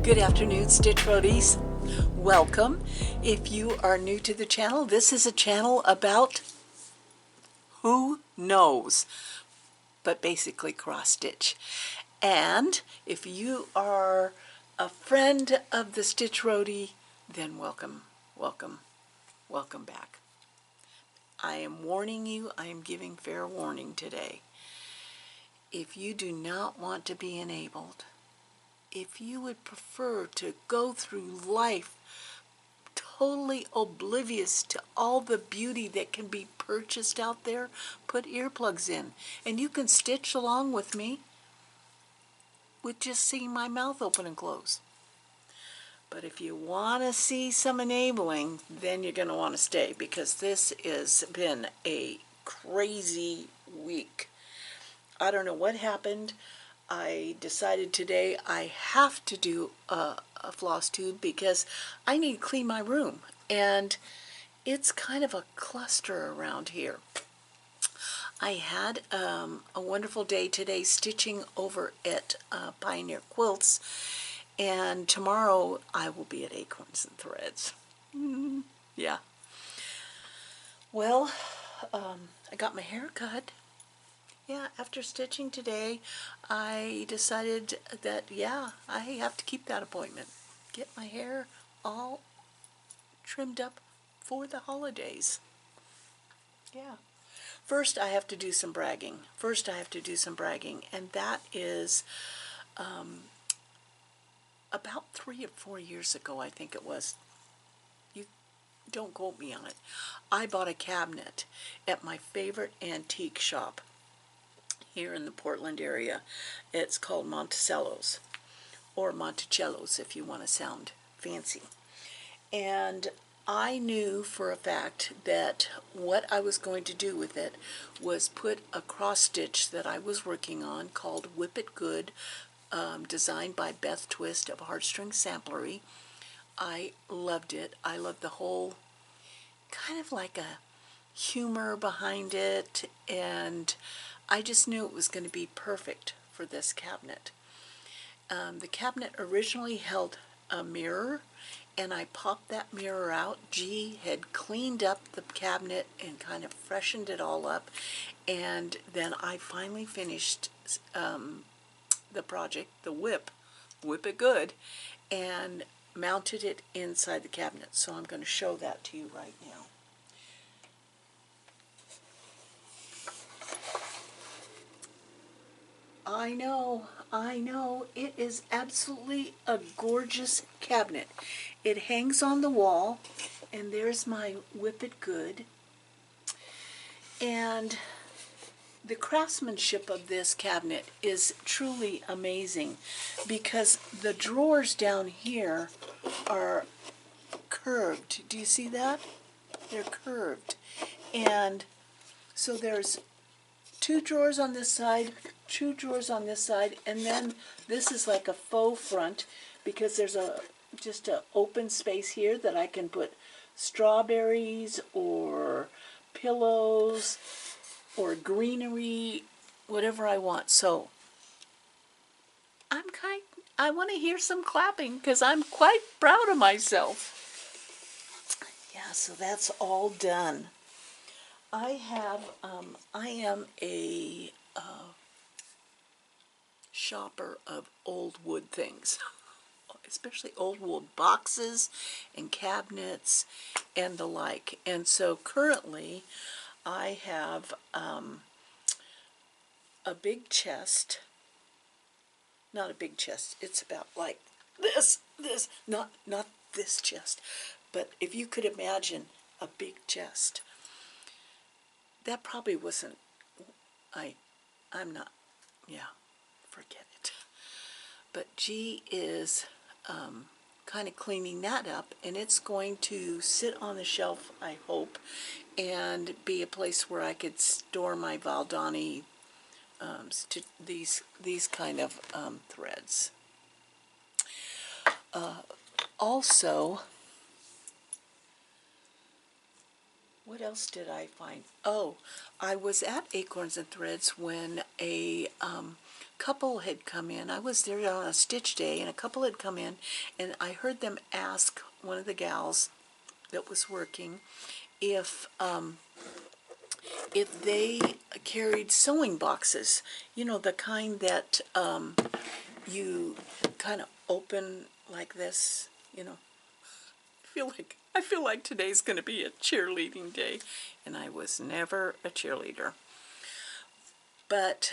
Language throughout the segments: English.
Good afternoon, Stitch Roadies. Welcome. If you are new to the channel, this is a channel about who knows, but basically cross stitch. And if you are a friend of the Stitch Roadie, then welcome, welcome, welcome back. I am warning you, I am giving fair warning today. If you do not want to be enabled, if you would prefer to go through life totally oblivious to all the beauty that can be purchased out there, put earplugs in and you can stitch along with me with just seeing my mouth open and close. But if you want to see some enabling, then you're going to want to stay, because this has been a crazy week. I don't know what happened. I decided today I have to do a floss tube because I need to clean my room, and it's kind of a cluster around here. I had a wonderful day today stitching over at Pioneer Quilts, and tomorrow I will be at Acorns and Threads. Yeah. Well, I got my hair cut. Yeah, after stitching today, I decided that, yeah, I have to keep that appointment. Get my hair all trimmed up for the holidays. Yeah. First, I have to do some bragging. And that is about 3 or 4 years ago, I think it was. You don't quote me on it. I bought a cabinet at my favorite antique shop here in the Portland area. It's called Monticello's, or Monticello's if you want to sound fancy. And I knew for a fact that what I was going to do with it was put a cross stitch that I was working on called Whip It Good, designed by Beth Twist of Heartstring Samplery. I loved it. I loved the whole kind of like a humor behind it, and I just knew it was going to be perfect for this cabinet. The cabinet originally held a mirror, and I popped that mirror out. G had cleaned up the cabinet and kind of freshened it all up, and then I finally finished the project, the Whip It Good, and mounted it inside the cabinet. So I'm going to show that to you right now. I know, it is absolutely a gorgeous cabinet. It hangs on the wall, and there's my Whip It Good. And the craftsmanship of this cabinet is truly amazing, because the drawers down here are curved. Do you see that? They're curved. And so there's 2 drawers on this side, 2 drawers on this side, and then this is like a faux front, because there's just an open space here that I can put strawberries or pillows or greenery, whatever I want. So I want to hear some clapping, because I'm quite proud of myself. Yeah, so that's all done. I am a shopper of old wood things, especially old wood boxes and cabinets and the like. And so currently I have a big chest, not a big chest, it's about like this, not this chest, but if you could imagine a big chest. That probably wasn't, I'm not, yeah, forget it. But G is kind of cleaning that up, and it's going to sit on the shelf, I hope, and be a place where I could store my Valdani, these kind of threads. Also, what else did I find? Oh, I was at Acorns and Threads when a couple had come in. I was there on a stitch day, and a couple had come in, and I heard them ask one of the gals that was working if they carried sewing boxes, you know, the kind that you kind of open like this, you know. I feel like today's going to be a cheerleading day, and I was never a cheerleader. But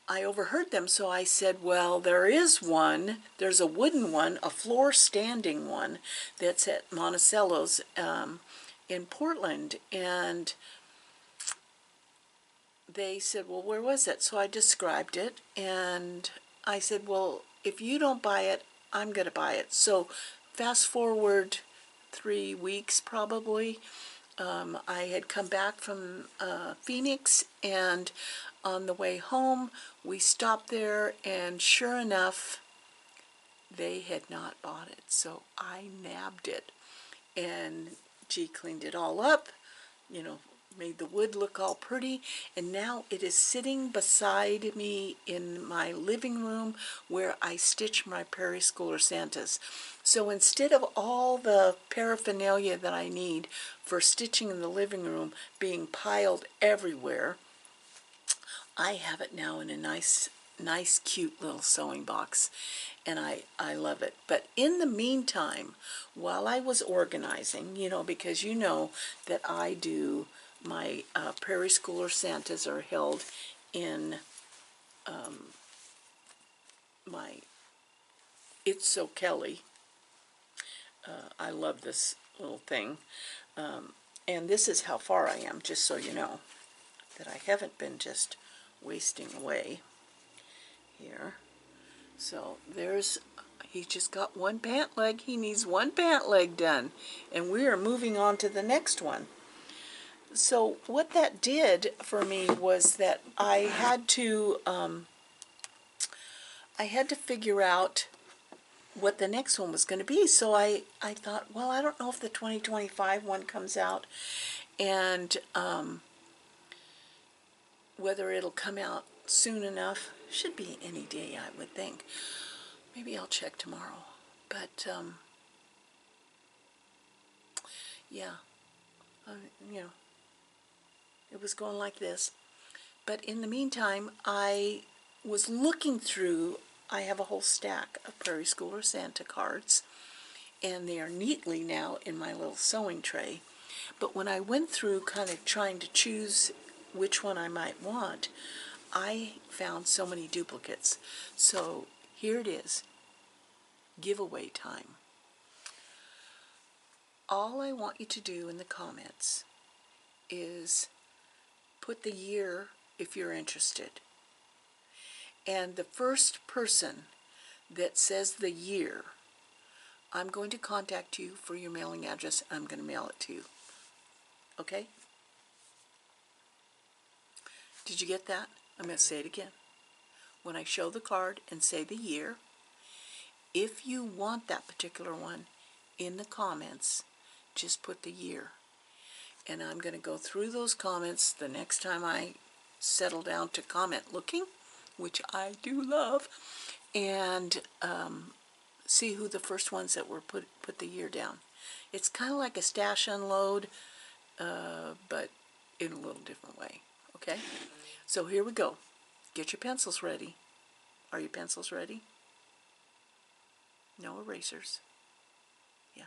I overheard them, so I said, well, there is one. There's a wooden one, a floor standing one, that's at Monticello's in Portland. And they said, well, where was it? So I described it, and I said, well, if you don't buy it, I'm going to buy it. So fast forward 3 weeks probably, I had come back from Phoenix, and on the way home we stopped there, and sure enough, they had not bought it. So I nabbed it, and G cleaned it all up, you know, made the wood look all pretty, and now it is sitting beside me in my living room where I stitch my Prairie Schooler Santas. So instead of all the paraphernalia that I need for stitching in the living room being piled everywhere, I have it now in a nice cute little sewing box, and I love it. But in the meantime, while I was organizing, you know, because you know that I do my Prairie Schooler Santas are held in my It's So Kelly. I love this little thing. And this is how far I am, just so you know, that I haven't been just wasting away here. So he's just got one pant leg. He needs one pant leg done. And we are moving on to the next one. So what that did for me was that I had to figure out what the next one was going to be. So I thought, well, I don't know if the 2025 one comes out, and whether it'll come out soon enough. Should be any day, I would think. Maybe I'll check tomorrow. But yeah, you know, it was going like this. But in the meantime, I was looking through. I have a whole stack of Prairie Schooler Santa cards, and they are neatly now in my little sewing tray. But when I went through kind of trying to choose which one I might want, I found so many duplicates. So here it is, giveaway time. All I want you to do in the comments is put the year if you're interested. And the first person that says the year, I'm going to contact you for your mailing address. I'm going to mail it to you. Okay? Did you get that? I'm going to say it again. When I show the card and say the year, if you want that particular one in the comments, just put the year. And I'm going to go through those comments the next time I settle down to comment looking, which I do love, and see who the first ones that were put the year down. It's kind of like a stash unload, but in a little different way. Okay? So here we go. Get your pencils ready. Are your pencils ready? No erasers. Yeah.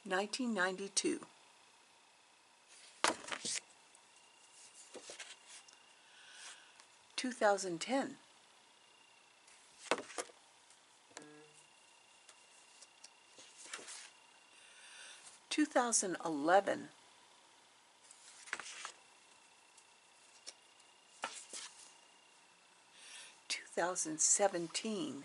1992. 2010. 2011. 2017.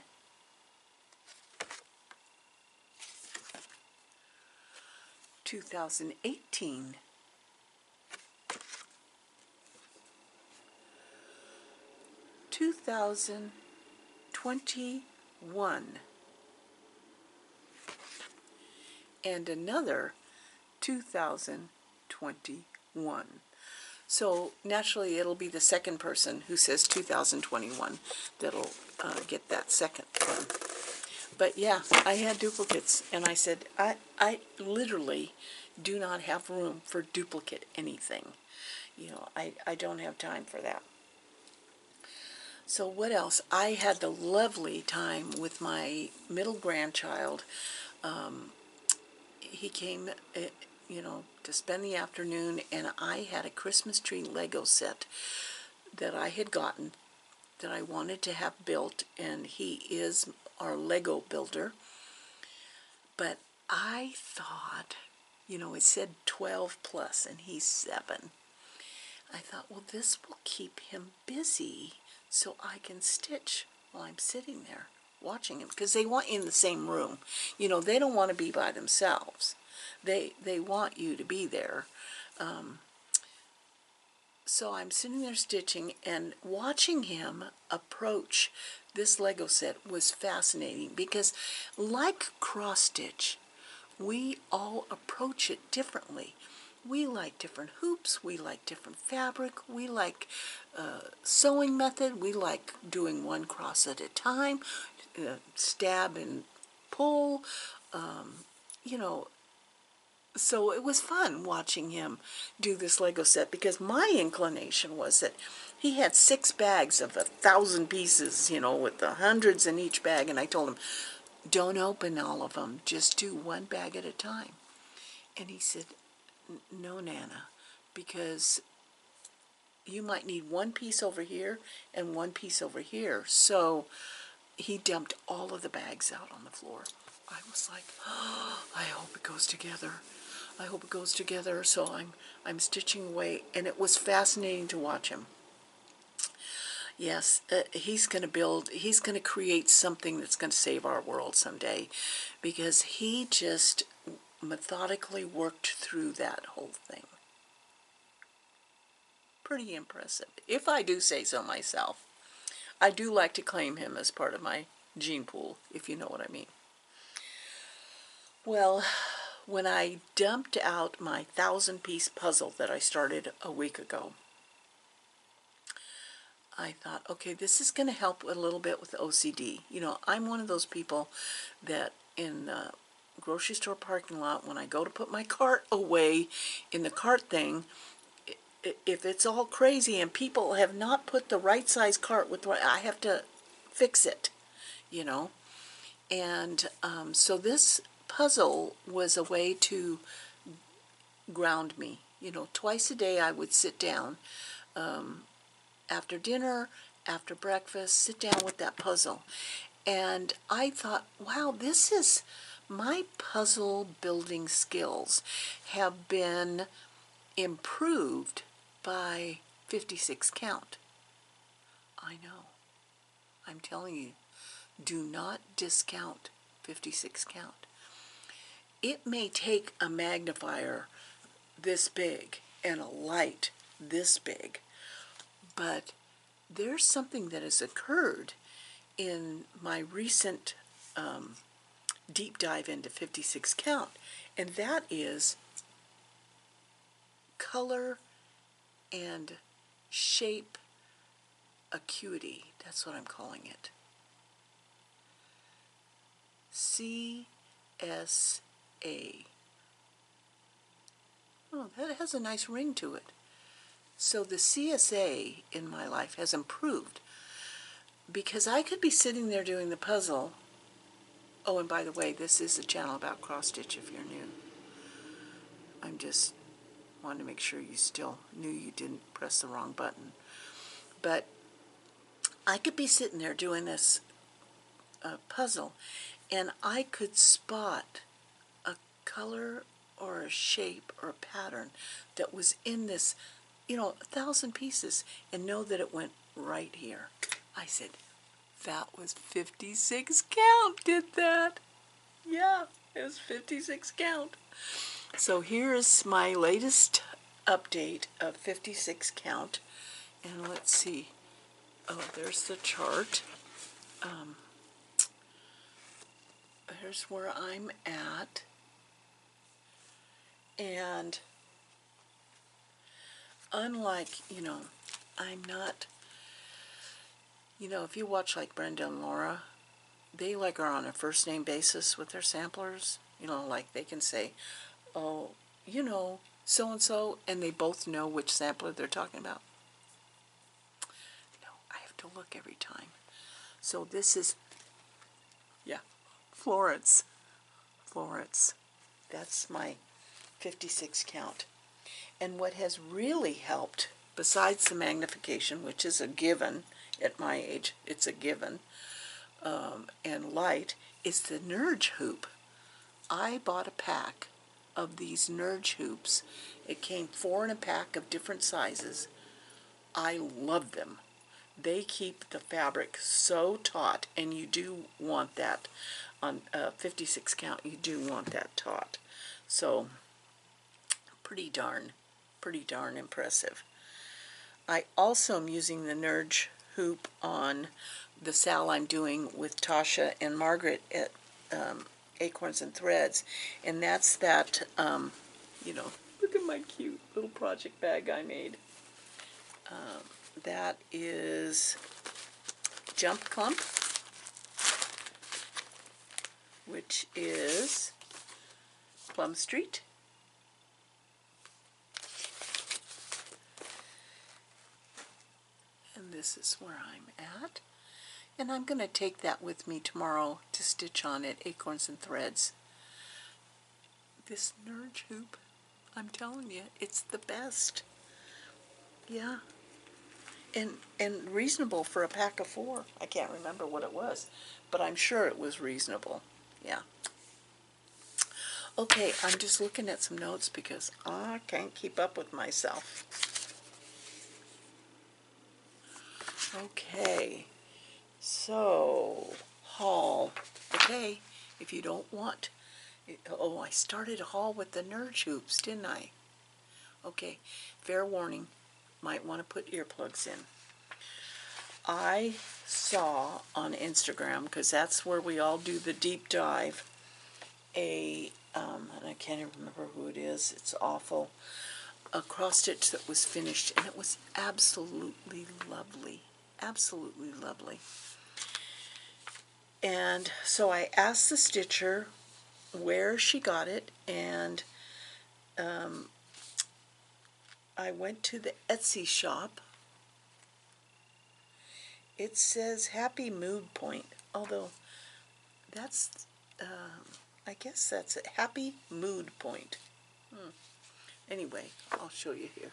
2018. 2021. And another 2021. So naturally it'll be the second person who says 2021 that'll get that second one. But yeah, I had duplicates, and I said, I literally do not have room for duplicate anything. You know, I don't have time for that. So what else? I had the lovely time with my middle grandchild. He came, you know, to spend the afternoon, and I had a Christmas tree Lego set that I had gotten that I wanted to have built, and he is our Lego builder. But I thought, you know, it said 12 plus, and he's 7. I thought, well, this will keep him busy so I can stitch while I'm sitting there watching him, because they want you in the same room. You know, they don't want to be by themselves. They want you to be there. So I'm sitting there stitching, and watching him approach this Lego set was fascinating, because like cross stitch, we all approach it differently. We like different hoops, we like different fabric, we like sewing method, we like doing one cross at a time, stab and pull, you know. So it was fun watching him do this Lego set, because my inclination was that he had 6 bags of 1,000 pieces, you know, with the hundreds in each bag, and I told him, don't open all of them, just do one bag at a time. And he said, no, Nana, because you might need one piece over here and one piece over here. So he dumped all of the bags out on the floor. I was like, oh, I hope it goes together. I hope it goes together. So I'm stitching away, and it was fascinating to watch him. Yes, he's going to create something that's going to save our world someday, because he just methodically worked through that whole thing. Pretty impressive, if I do say so myself. I do like to claim him as part of my gene pool, if you know what I mean. Well, when I dumped out my 1,000-piece puzzle that I started a week ago, I thought, okay, this is going to help a little bit with OCD. You know, I'm one of those people that in the grocery store parking lot, when I go to put my cart away in the cart thing, if it's all crazy and people have not put the right size cart with the right, I have to fix it, you know. And so this puzzle was a way to ground me. You know, twice a day I would sit down after dinner, after breakfast, sit down with that puzzle. And I thought, wow, this is, my puzzle building skills have been improved by 56 count. I know. I'm telling you, do not discount 56 count. It may take a magnifier this big and a light this big, but there's something that has occurred in my recent deep dive into 56 count, and that is color and shape acuity. That's what I'm calling it. CSA. Oh, that has a nice ring to it. So the CSA in my life has improved, because I could be sitting there doing the puzzle. Oh, and by the way, this is a channel about cross stitch if you're new. I'm just wanted to make sure you still knew you didn't press the wrong button. But I could be sitting there doing this puzzle, and I could spot a color or a shape or a pattern that was in this, you know, 1,000 pieces, and know that it went right here. I said, that was 56 count did that. Yeah, it was 56 count. So here is my latest update of 56 count. And let's see. Oh, there's the chart. Here's where I'm at. And unlike, I'm not, if you watch like Brenda and Laura, they like are on a first name basis with their samplers. Like they can say, oh, so and so, and they both know which sampler they're talking about. No, I have to look every time. So this is, yeah, Florence. Florence. That's my 56 count. And what has really helped, besides the magnification, which is a given at my age, it's a given, and light, is the Nerge hoop. I bought a pack of these Nerge hoops. It came 4 in a pack of different sizes. I love them. They keep the fabric so taut, and you do want that on 56 count. You do want that taut. So pretty darn impressive. I also am using the Nerge hoop on the sal I'm doing with Tasha and Margaret at Acorns and Threads, and that's that, look at my cute little project bag I made. That is Jump Clump, which is Plum Street. And this is where I'm at. And I'm going to take that with me tomorrow to stitch on at Acorns and Threads. This Nerge hoop, I'm telling you, it's the best. Yeah. And reasonable for a pack of 4. I can't remember what it was, but I'm sure it was reasonable. Yeah. Okay, I'm just looking at some notes because I can't keep up with myself. Okay, so haul. Okay, if you don't want, oh, I started a haul with the Nerge hoops, didn't I? Okay, fair warning, might want to put earplugs in. I saw on Instagram, because that's where we all do the deep dive, and I can't even remember who it is, it's awful, a cross stitch that was finished, and it was absolutely lovely. Absolutely lovely. And so I asked the stitcher where she got it, and I went to the Etsy shop. It says Happy Mood Point, although that's, I guess that's a Happy Mood Point. Anyway, I'll show you here.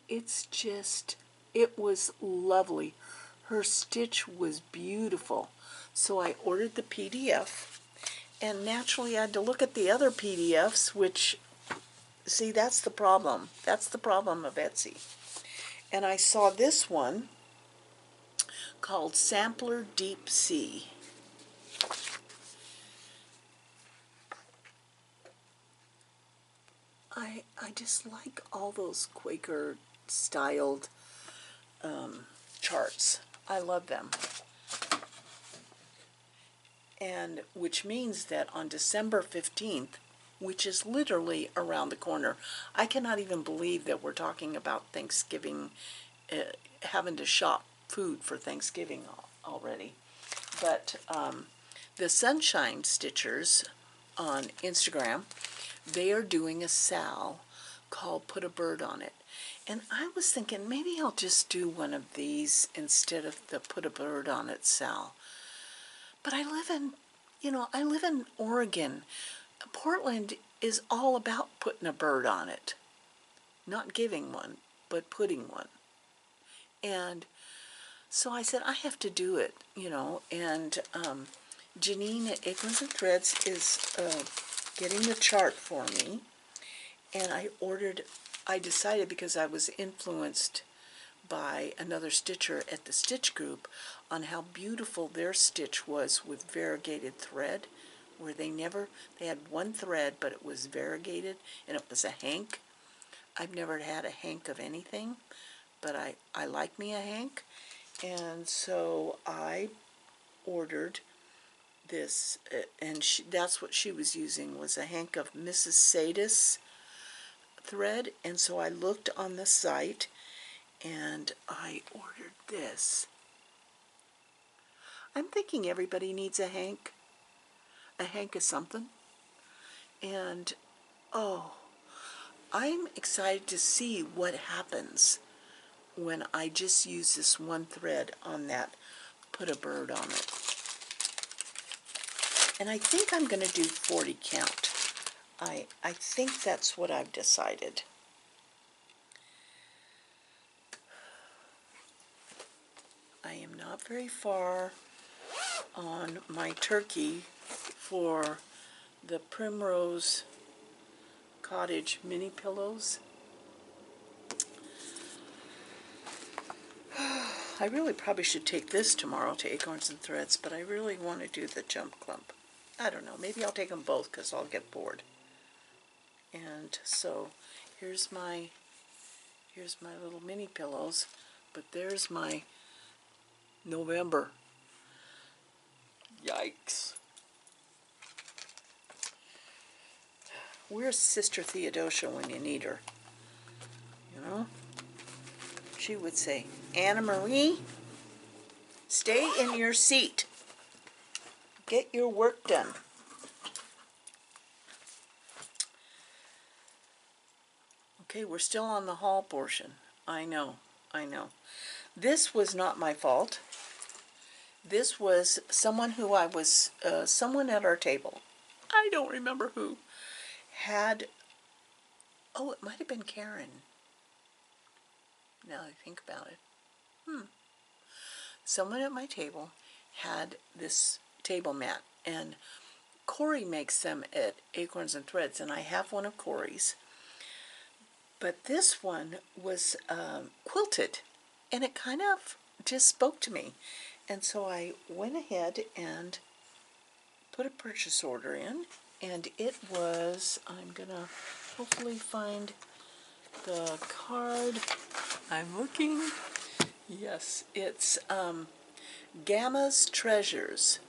It's just, it was lovely. Her stitch was beautiful. So I ordered the PDF, and naturally I had to look at the other PDFs, which, see, that's the problem. That's the problem of Etsy. And I saw this one called Sampler Deep Sea. I just like all those Quaker styled charts. I love them. And which means that on December 15th, which is literally around the corner, I cannot even believe that we're talking about Thanksgiving, having to shop food for Thanksgiving already. But the Sunshine Stitchers on Instagram, they are doing a sal called Put a Bird on It. And I was thinking maybe I'll just do one of these instead of the Put a Bird on It sal. But I live in Oregon. Portland is all about putting a bird on it. Not giving one, but putting one. And so I said, I have to do it, and Janine at Acorns and Threads is getting the chart for me. And I decided, because I was influenced by another stitcher at the Stitch Group, on how beautiful their stitch was with variegated thread, where they had one thread, but it was variegated, and it was a hank. I've never had a hank of anything, but I like me a hank. And so I ordered this, and that's what she was using, was a hank of Mrs. Sadis thread. And so I looked on the site and I ordered this. I'm thinking everybody needs a hank of something. And oh, I'm excited to see what happens when I just use this one thread on that, put a bird on it. And I think I'm going to do 40 count. I think that's what I've decided. I am not very far on my turkey for the Primrose Cottage mini pillows. I really probably should take this tomorrow to Acorns and Threads, but I really want to do the Jump Clump. I don't know, maybe I'll take them both because I'll get bored. And so here's my little mini pillows, but there's my November. Yikes. Where's Sister Theodosia when you need her? You know? She would say, Anna Marie, stay in your seat. Get your work done. Okay, we're still on the haul portion. I know. This was not my fault. This was someone who someone at our table, I don't remember who, had, oh, it might have been Karen, now that I think about it. Someone at my table had this table mat, and Corey makes them at Acorns and Threads, and I have one of Corey's. But this one was quilted, and it kind of just spoke to me. And so I went ahead and put a purchase order in, and it was, I'm going to hopefully find the card. I'm looking. Yes, it's Gamma's Treasures.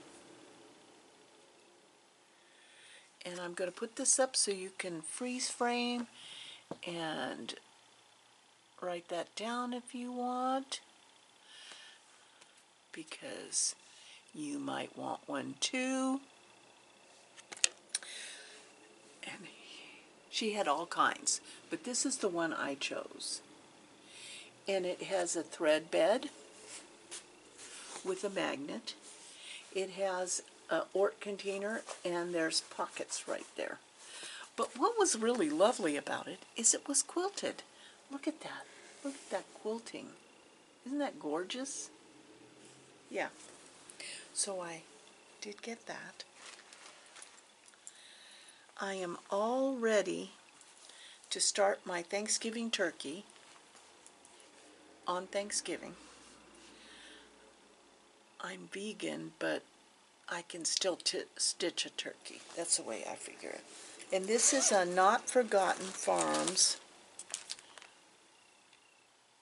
And I'm going to put this up so you can freeze frame and write that down if you want, because you might want one too. And she had all kinds, but this is the one I chose. And it has a thread bed with a magnet. It has a Ort container, and there's pockets right there. But what was really lovely about it is it was quilted. Look at that. Look at that quilting. Isn't that gorgeous? Yeah. So I did get that. I am all ready to start my Thanksgiving turkey on Thanksgiving. I'm vegan, but I can still stitch a turkey. That's the way I figure it. And this is a Not Forgotten Farms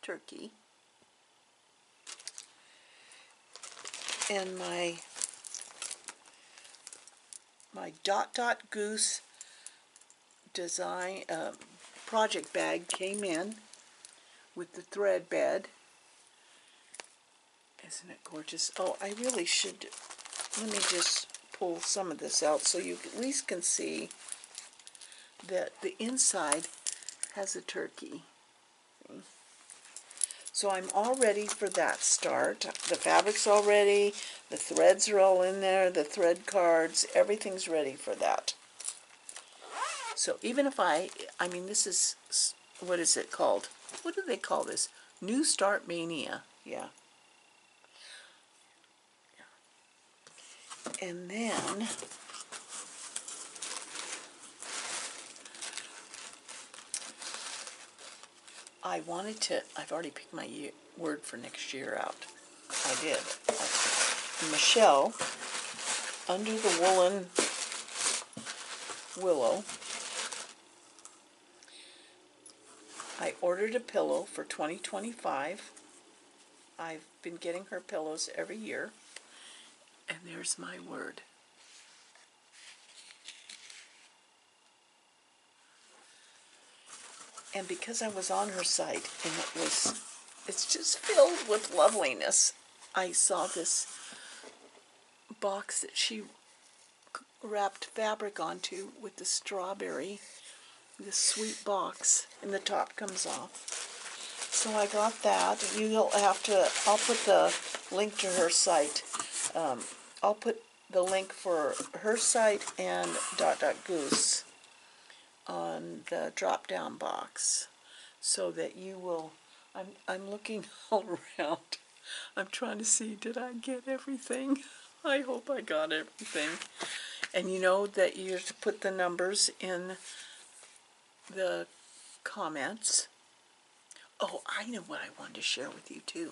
turkey. And my Dot Dot Goose design project bag came in with the thread bed. Isn't it gorgeous? Oh, I really should, let me just pull some of this out so you at least can see that the inside has a turkey. See? So I'm all ready for that start. The fabric's all ready, the threads are all in there, the thread cards, everything's ready for that. So even if I mean, this is, what is it called? What do they call this? New Start Mania. Yeah. And then I wanted to, I've already picked my word for next year out. I did. Michelle, Under the Woolen Willow, I ordered a pillow for 2025. I've been getting her pillows every year. And there's my word. And because I was on her site and it's just filled with loveliness, I saw this box that she wrapped fabric onto with the strawberry, this sweet box, and the top comes off. So I got that. You'll have to, I'll put the link to her site. I'll put the link for her site and Goose on the drop down box so that you will, I'm looking all around. I'm trying to see, did I get everything? I hope I got everything. And you know that you have to put the numbers in the comments. Oh, I know what I wanted to share with you too.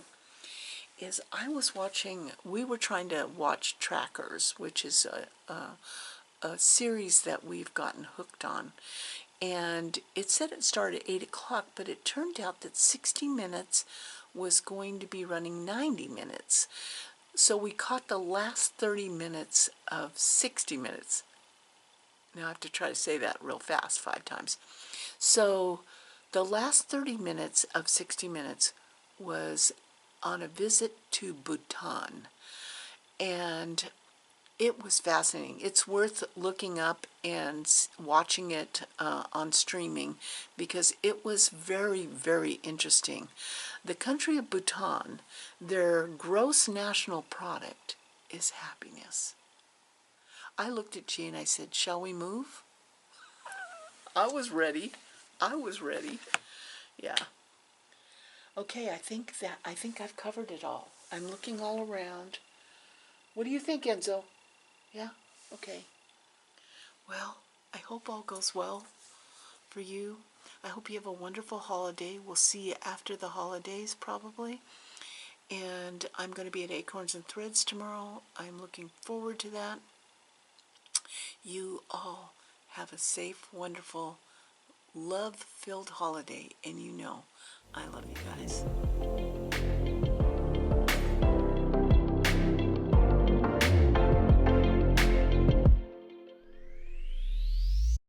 Is I was watching, we were trying to watch Trackers, which is a series that we've gotten hooked on. And it said it started at 8 o'clock, but it turned out that 60 Minutes was going to be running 90 minutes. So we caught the last 30 minutes of 60 Minutes. Now I have to try to say that real fast 5 times. So the last 30 minutes of 60 Minutes was on a visit to Bhutan. And it was fascinating. It's worth looking up and watching it on streaming because it was very, very interesting. The country of Bhutan, their gross national product is happiness. I looked at G and I said, shall we move? I was ready. I was ready. Yeah. Okay, I think I've covered it all. I'm looking all around. What do you think, Enzo? Yeah? Okay. Well, I hope all goes well for you. I hope you have a wonderful holiday. We'll see you after the holidays, probably. And I'm going to be at Acorns and Threads tomorrow. I'm looking forward to that. You all have a safe, wonderful, love-filled holiday. And you know, I love you guys.